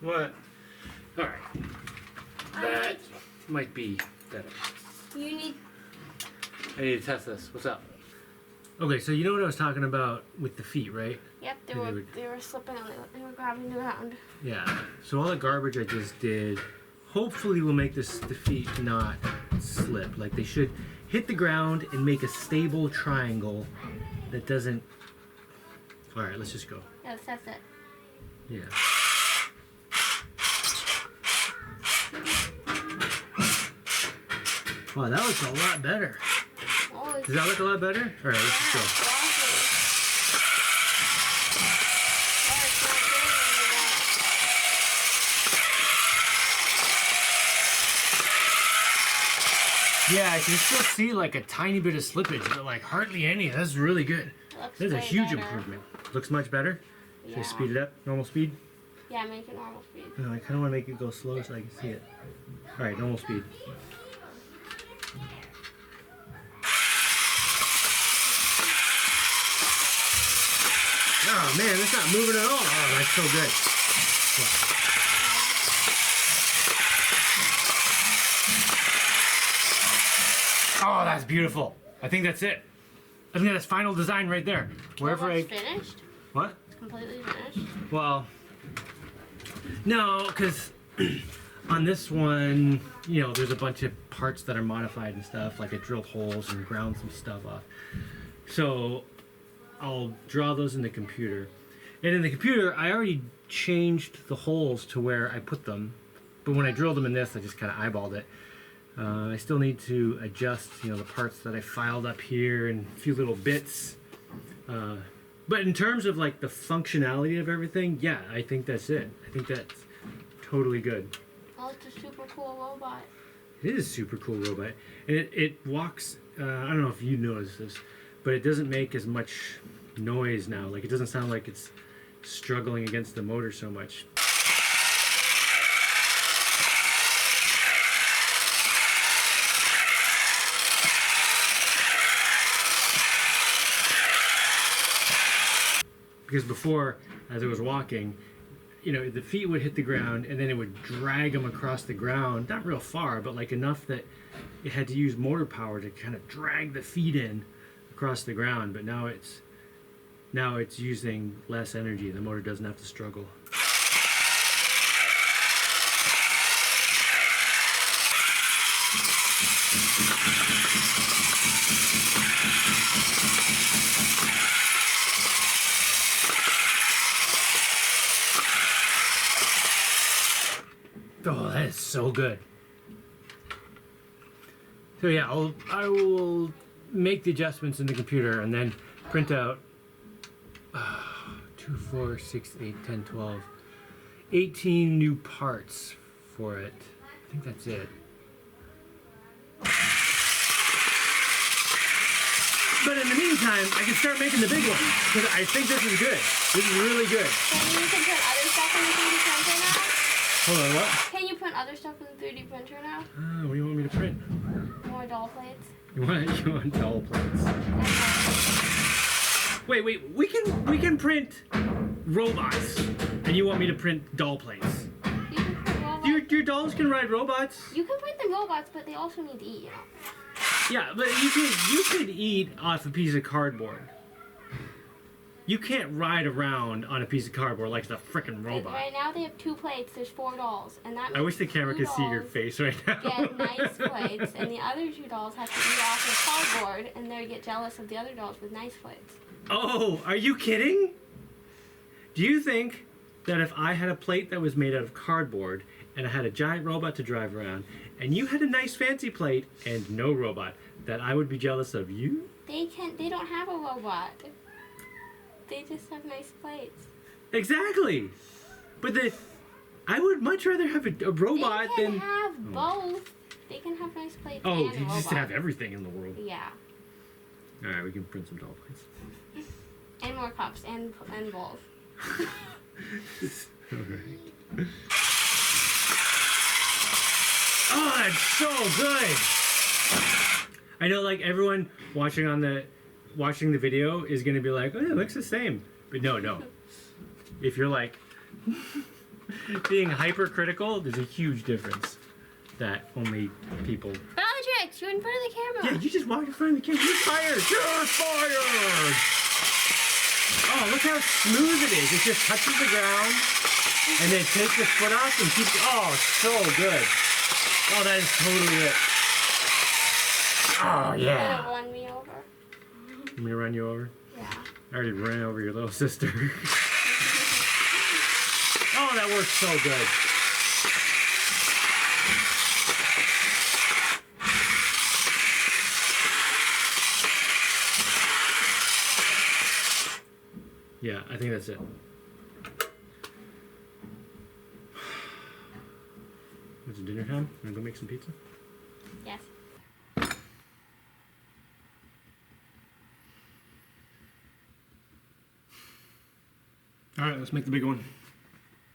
What? Alright. That might be better. You need... I need to test this. What's up? Okay, so you know what I was talking about with the feet, right? Yep, they were slipping on it. They were grabbing the ground. Yeah. So all the garbage I just did hopefully will make the feet not slip. Like they should hit the ground and make a stable triangle that doesn't... Alright, let's just go. Yeah, that's it. Yeah. Wow, that looks a lot better. Oh, Does that look a lot better? Alright, let's just go. Yeah, I can still see like a tiny bit of slippage, but like hardly any. That's really good. That's a huge improvement. Looks much better. Should I speed it up? Normal speed? Yeah, make it normal speed. No, I kind of want to make it go slow so I can see it. Alright, normal speed. Oh man, it's not moving at all. Oh, that's so good. Oh, that's beautiful. I think that's it. I think that's final design right there. Wherever it's finished? What? It's completely finished? Well, no, because on this one, you know, there's a bunch of parts that are modified and stuff. Like I drilled holes and ground some stuff off. So I'll draw those in the computer. And in the computer, I already changed the holes to where I put them. But when I drilled them in this, I just kind of eyeballed it. I still need to adjust, you know, the parts that I filed up here and a few little bits. But in terms of like the functionality of everything, yeah, I think that's it. I think that's totally good. Oh, it's a super cool robot. It is a super cool robot. And it walks, I don't know if you noticed this, but it doesn't make as much noise now. Like it doesn't sound like it's struggling against the motor so much. Because before, as it was walking, you know, the feet would hit the ground and then it would drag them across the ground, not real far, but like enough that it had to use motor power to kind of drag the feet in across the ground. But now it's using less energy. The motor doesn't have to struggle. Oh, that is so good. So yeah, I will make the adjustments in the computer and then print out 2, 4, 6, 8, 10, 12, 18 new parts for it. I think that's it. But in the meantime, I can start making the big ones because I think this is good. This is really good. Can you print other stuff in the 3D printer now? Hold on, what? Can you print other stuff in the 3D printer now? What do you want me to print? More doll plates. You want doll plates? Wait, we can print robots, and you want me to print doll plates? You can print robots. Your dolls can ride robots. You can print the robots, but they also need to eat, you know. Yeah, but you could eat off a piece of cardboard. You can't ride around on a piece of cardboard like the frickin' robot. Right now they have 2 plates. There's 4 dolls, and that. I wish the camera could see your face right now. Get nice plates, and the other 2 dolls have to eat off of cardboard, and they get jealous of the other dolls with nice plates. Oh, are you kidding? Do you think that if I had a plate that was made out of cardboard and I had a giant robot to drive around, and you had a nice fancy plate and no robot, that I would be jealous of you? They don't have a robot. They just have nice plates. Exactly. But I would much rather have a robot than... They can have both. They can have nice plates Oh, and a you just robot. have everything in the world. Yeah. Alright, we can print some doll plates. And more cups and bowls. Alright. Oh, that's so good! I know, like, everyone watching the video is gonna be like, oh, it looks the same. But no. If you're like, being hypercritical, there's a huge difference that only people. Project, you're in front of the camera. Yeah, you just walked in front of the camera. You're fired. You're fired. Oh, look how smooth it is. It just touches the ground, and then takes the foot off and keeps. Oh, so good. Oh, that is totally it. Oh You're yeah. gonna run me over. Let me run you over. Yeah. I already ran over your little sister. Oh, that works so good. Yeah, I think that's it. It's dinner time. Wanna go make some pizza? Yes. All right, let's make the big one.